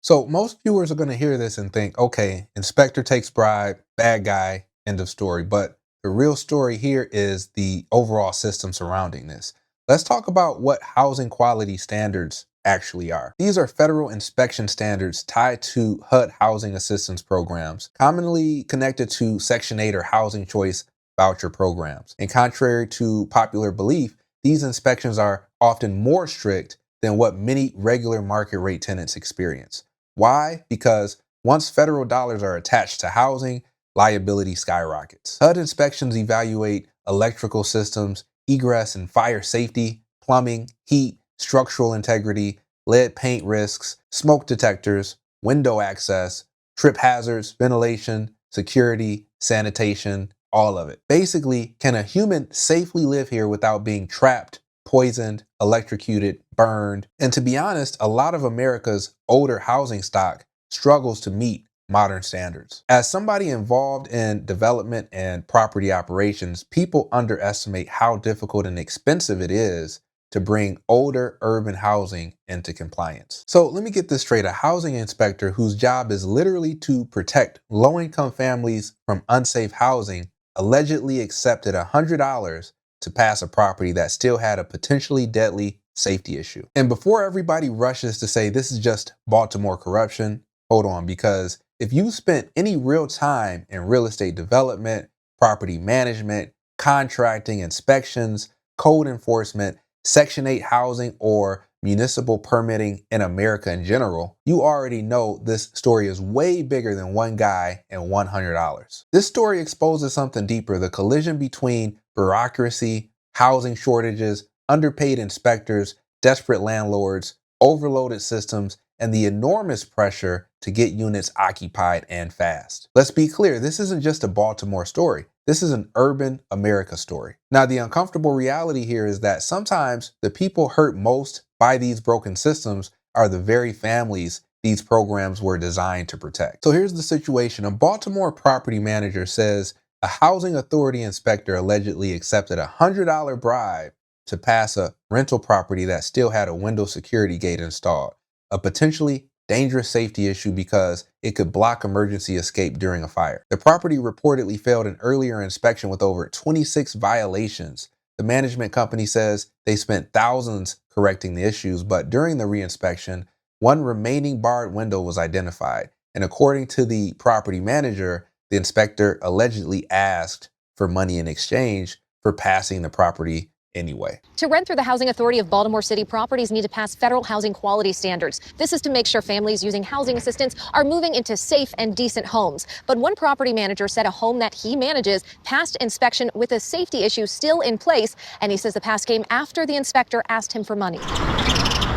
So most viewers are going to hear this and think, okay, inspector takes bribe, bad guy, end of story. But the real story here is the overall system surrounding this. Let's talk about what housing quality standards actually are. These are federal inspection standards tied to HUD housing assistance programs, commonly connected to Section 8 or housing choice voucher programs. And contrary to popular belief, these inspections are often more strict than what many regular market rate tenants experience. Why? Because once federal dollars are attached to housing, liability skyrockets. HUD inspections evaluate electrical systems, egress and fire safety, plumbing, heat, structural integrity, lead paint risks, smoke detectors, window access, trip hazards, ventilation, security, sanitation, all of it. Basically, can a human safely live here without being trapped, poisoned, electrocuted, burned? And to be honest, a lot of America's older housing stock struggles to meet modern standards. As somebody involved in development and property operations, people underestimate how difficult and expensive it is to bring older urban housing into compliance. So let me get this straight. A housing inspector whose job is literally to protect low-income families from unsafe housing allegedly accepted $100 to pass a property that still had a potentially deadly safety issue. And before everybody rushes to say this is just Baltimore corruption, hold on, because if you spent any real time in real estate development, property management, contracting, inspections, code enforcement, Section 8 housing, or municipal permitting in America in general, you already know this story is way bigger than one guy and $100. This story exposes something deeper: the collision between bureaucracy, housing shortages, underpaid inspectors, desperate landlords, overloaded systems, and the enormous pressure to get units occupied and fast. Let's be clear, this isn't just a Baltimore story. This is an urban America story. Now, the uncomfortable reality here is that sometimes the people hurt most by these broken systems are the very families these programs were designed to protect. So here's the situation. A Baltimore property manager says a housing authority inspector allegedly accepted a $100 bribe to pass a rental property that still had a window security gate installed, a potentially dangerous safety issue because it could block emergency escape during a fire. The property reportedly failed an earlier inspection with over 26 violations. The management company says they spent thousands correcting the issues, but during the reinspection, one remaining barred window was identified. And according to the property manager, the inspector allegedly asked for money in exchange for passing the property anyway. To rent through the Housing Authority of Baltimore City, properties need to pass federal housing quality standards. This is to make sure families using housing assistance are moving into safe and decent homes. But one property manager said a home that he manages passed inspection with a safety issue still in place, and he says the pass came after the inspector asked him for money.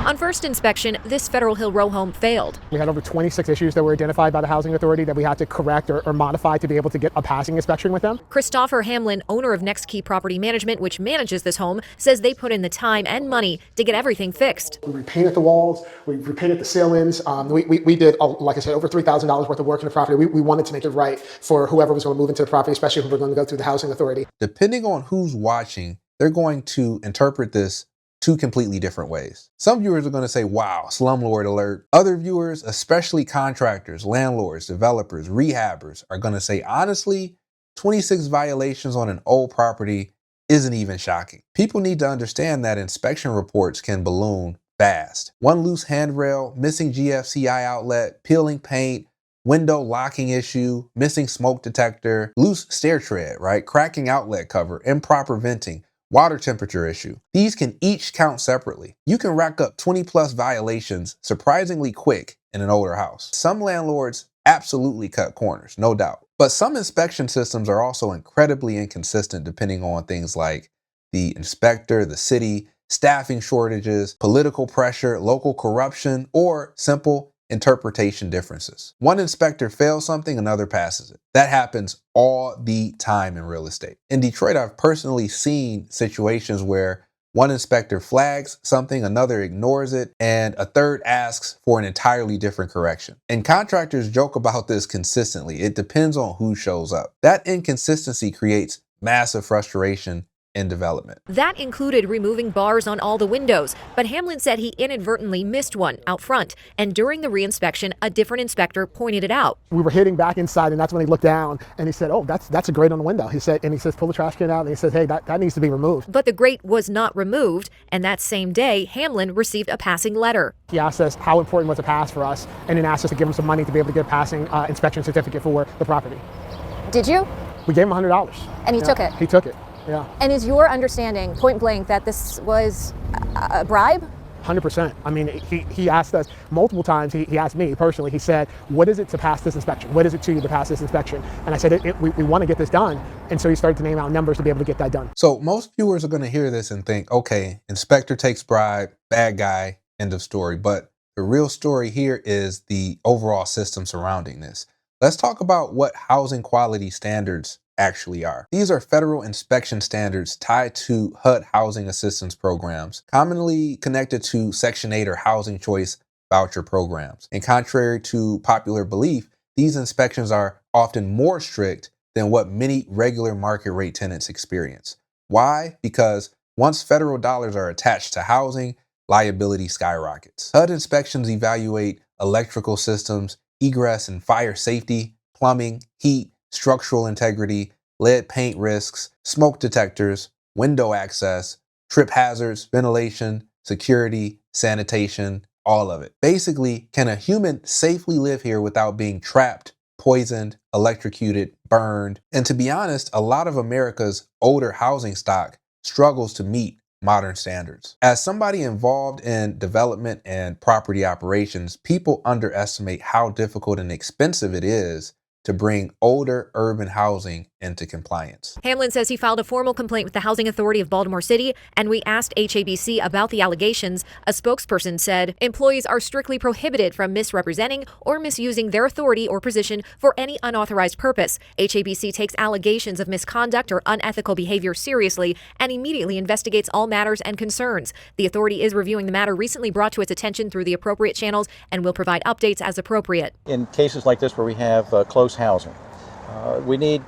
On first inspection, this Federal Hill Row home failed. We had over 26 issues that were identified by the Housing Authority that we had to correct or modify to be able to get a passing inspection with them. Christopher Hamlin, owner of Next Key Property Management, which manages this home, says they put in the time and money to get everything fixed. We repainted the walls, we repainted the ceilings. We did, like I said, over $3,000 worth of work in the property. We wanted to make it right for whoever was going to move into the property, especially if we're going to go through the Housing Authority. Depending on who's watching, they're going to interpret this two completely different ways. Some viewers are going to say, wow, slumlord alert. Other viewers, especially contractors, landlords, developers, rehabbers, are going to say, honestly, 26 violations on an old property isn't even shocking. People need to understand that inspection reports can balloon fast. One loose handrail, missing GFCI outlet, peeling paint, window locking issue, missing smoke detector, loose stair tread, right? Cracking outlet cover, improper venting, water temperature issue. These can each count separately. You can rack up 20 plus violations surprisingly quick in an older house. Some landlords absolutely cut corners, no doubt. But some inspection systems are also incredibly inconsistent depending on things like the inspector, the city, staffing shortages, political pressure, local corruption, or simple interpretation differences. One inspector fails something, another passes it. That happens all the time in real estate. In Detroit, I've personally seen situations where one inspector flags something, another ignores it, and a third asks for an entirely different correction. And contractors joke about this consistently. It depends on who shows up. That inconsistency creates massive frustration in development. That included removing bars on all the windows, but Hamlin said he inadvertently missed one out front, and during the reinspection, a different inspector pointed it out. We were heading back inside, and that's when he looked down, and he said, "Oh, that's a grate on the window." He says, "Pull the trash can out," and he says, "Hey, that needs to be removed." But the grate was not removed, and that same day, Hamlin received a passing letter. He asked us how important was a pass for us, and then asked us to give him some money to be able to get a passing inspection certificate for the property. Did you? We gave him $100. And he took it? He took it, yeah. And is your understanding, point blank, that this was a bribe? 100%. I mean, he asked us multiple times, he asked me personally, he said, "What is it to pass this inspection? What is it to you to pass this inspection?" And I said, we want to get this done. And so he started to name out numbers to be able to get that done. So most viewers are going to hear this and think, okay, inspector takes bribe, bad guy, end of story. But the real story here is the overall system surrounding this. Let's talk about what housing quality standards actually are. These are federal inspection standards tied to HUD housing assistance programs, commonly connected to Section 8 or housing choice voucher programs. And contrary to popular belief, these inspections are often more strict than what many regular market rate tenants experience. Why? Because once federal dollars are attached to housing, liability skyrockets. HUD inspections evaluate electrical systems, egress and fire safety, plumbing, heat, structural integrity, lead paint risks, smoke detectors, window access, trip hazards, ventilation, security, sanitation, all of it. Basically, can a human safely live here without being trapped, poisoned, electrocuted, burned? And to be honest, a lot of America's older housing stock struggles to meet modern standards. As somebody involved in development and property operations, people underestimate how difficult and expensive it is to bring older urban housing into compliance. Hamlin says he filed a formal complaint with the Housing Authority of Baltimore City, and we asked HABC about the allegations. A spokesperson said employees are strictly prohibited from misrepresenting or misusing their authority or position for any unauthorized purpose. HABC takes allegations of misconduct or unethical behavior seriously and immediately investigates all matters and concerns. The authority is reviewing the matter recently brought to its attention through the appropriate channels and will provide updates as appropriate. In cases like this where we have close housing, we need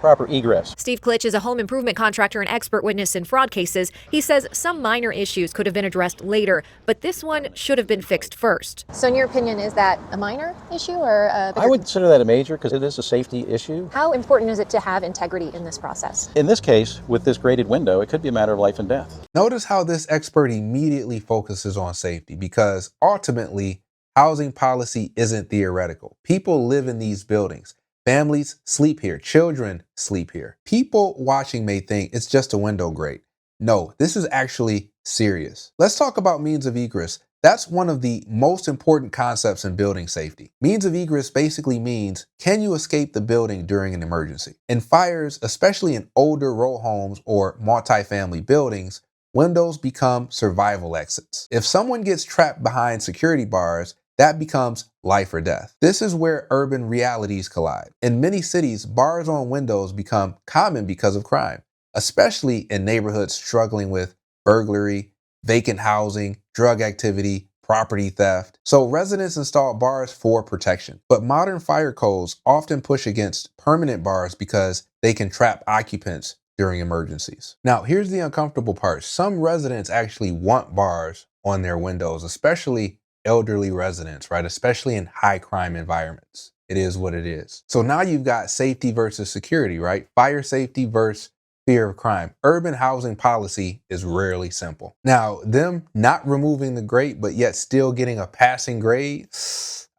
proper egress. Steve Klitsch is a home improvement contractor and expert witness in fraud cases. He says some minor issues could have been addressed later, but this one should have been fixed first. So in your opinion, is that a minor issue or a bigger? I would consider that a major because it is a safety issue. How important is it to have integrity in this process? In this case, with this graded window, it could be a matter of life and death. Notice how this expert immediately focuses on safety, because ultimately, housing policy isn't theoretical. People live in these buildings. Families sleep here. Children sleep here. People watching may think it's just a window grate. No, this is actually serious. Let's talk about means of egress. That's one of the most important concepts in building safety. Means of egress basically means, can you escape the building during an emergency? In fires, especially in older row homes or multifamily buildings, windows become survival exits. If someone gets trapped behind security bars, that becomes life or death. This is where urban realities collide. In many cities, bars on windows become common because of crime, especially in neighborhoods struggling with burglary, vacant housing, drug activity, property theft. So residents install bars for protection. But modern fire codes often push against permanent bars because they can trap occupants during emergencies. Now, here's the uncomfortable part. Some residents actually want bars on their windows, especially elderly residents, right? Especially in high crime environments. It is what it is. So now you've got safety versus security, right? Fire safety versus fear of crime. Urban housing policy is rarely simple. Now, them not removing the grate, but yet still getting a passing grade,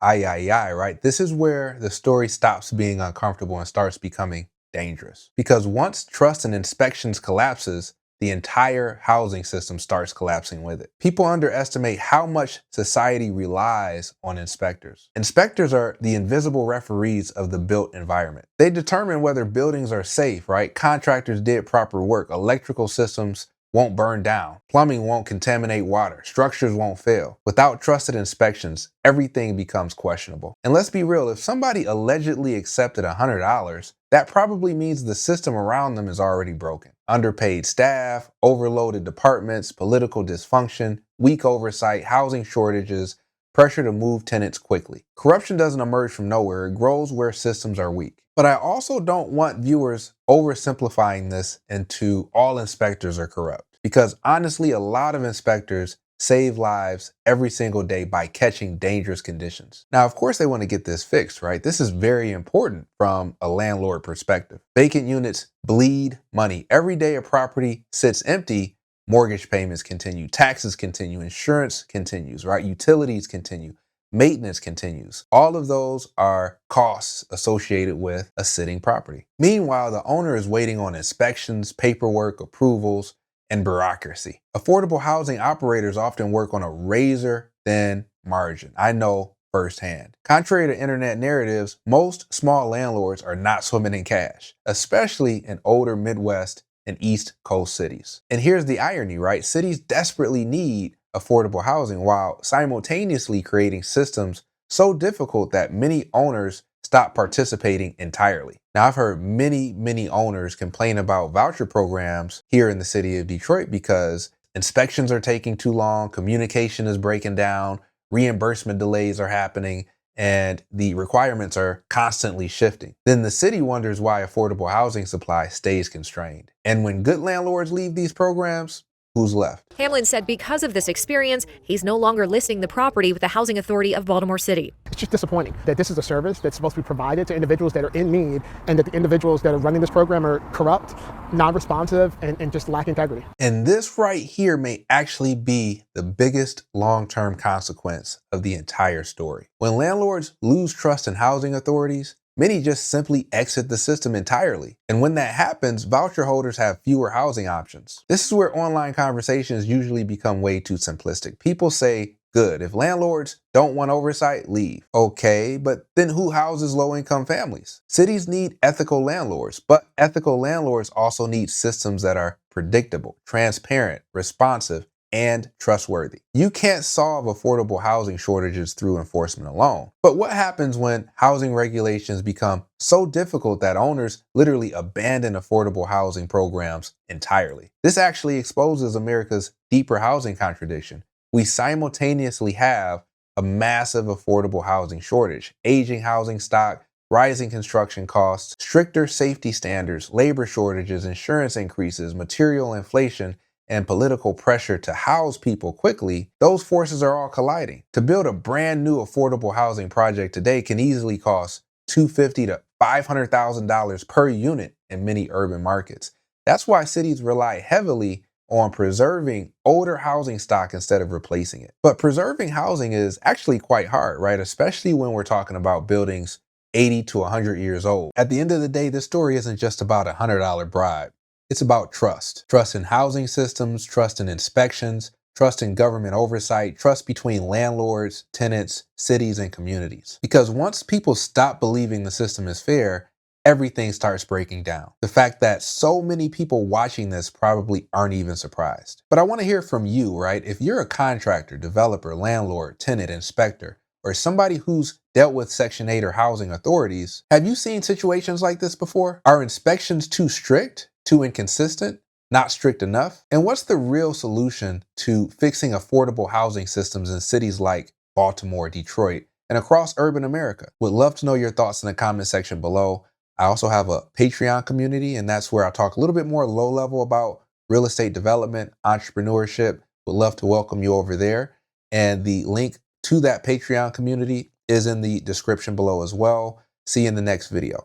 right? This is where the story stops being uncomfortable and starts becoming dangerous. Because once trust and inspections collapses, the entire housing system starts collapsing with it. People underestimate how much society relies on inspectors. Inspectors are the invisible referees of the built environment. They determine whether buildings are safe, right? Contractors did proper work. Electrical systems won't burn down. Plumbing won't contaminate water. Structures won't fail. Without trusted inspections, everything becomes questionable. And let's be real, if somebody allegedly accepted $100, that probably means the system around them is already broken. Underpaid staff, overloaded departments, political dysfunction, weak oversight, housing shortages, pressure to move tenants quickly. Corruption doesn't emerge from nowhere, it grows where systems are weak. But I also don't want viewers oversimplifying this into all inspectors are corrupt. Because honestly, a lot of inspectors save lives every single day by catching dangerous conditions. Now, of course, they want to get this fixed, right? This is very important from a landlord perspective. Vacant units bleed money. Every day a property sits empty, mortgage payments continue, taxes continue, insurance continues, right? Utilities continue, maintenance continues. All of those are costs associated with a sitting property. Meanwhile, the owner is waiting on inspections, paperwork, approvals, and bureaucracy. Affordable housing operators often work on a razor-thin margin. I know firsthand. Contrary to internet narratives, most small landlords are not swimming in cash, especially in older Midwest and East Coast cities. And here's the irony, right? Cities desperately need affordable housing while simultaneously creating systems so difficult that many owners stop participating entirely. Now, I've heard many owners complain about voucher programs here in the city of Detroit because inspections are taking too long, communication is breaking down, reimbursement delays are happening, and the requirements are constantly shifting. Then the city wonders why affordable housing supply stays constrained. And when good landlords leave these programs, who's left? Hamlin said because of this experience, he's no longer listing the property with the Housing Authority of Baltimore City. It's just disappointing that this is a service that's supposed to be provided to individuals that are in need, and that the individuals that are running this program are corrupt, non-responsive, and just lack integrity. And this right here may actually be the biggest long-term consequence of the entire story. When landlords lose trust in housing authorities, many just simply exit the system entirely. And when that happens, voucher holders have fewer housing options. This is where online conversations usually become way too simplistic. People say, good, if landlords don't want oversight, leave. Okay, but then who houses low-income families? Cities need ethical landlords, but ethical landlords also need systems that are predictable, transparent, responsive, and trustworthy. You can't solve affordable housing shortages through enforcement alone. But what happens when housing regulations become so difficult that owners literally abandon affordable housing programs entirely? This actually exposes America's deeper housing contradiction. We simultaneously have a massive affordable housing shortage, aging housing stock, rising construction costs, stricter safety standards, labor shortages, insurance increases, material inflation, and political pressure to house people quickly. Those forces are all colliding. To build a brand new affordable housing project today can easily cost $250,000 to $500,000 per unit in many urban markets. That's why cities rely heavily on preserving older housing stock instead of replacing it. But preserving housing is actually quite hard, right? Especially when we're talking about buildings 80 to 100 years old. At the end of the day, this story isn't just about a $100 bribe. It's about trust. Trust in housing systems, trust in inspections, trust in government oversight, trust between landlords, tenants, cities, and communities. Because once people stop believing the system is fair, everything starts breaking down. The fact that so many people watching this probably aren't even surprised. But I want to hear from you, right? If you're a contractor, developer, landlord, tenant, inspector, or somebody who's dealt with Section 8 or housing authorities, have you seen situations like this before? Are inspections too strict? Too inconsistent? Not strict enough? And what's the real solution to fixing affordable housing systems in cities like Baltimore, Detroit, and across urban America? Would love to know your thoughts in the comment section below. I also have a Patreon community, and that's where I talk a little bit more low level about real estate development, entrepreneurship. Would love to welcome you over there. And the link to that Patreon community is in the description below as well. See you in the next video.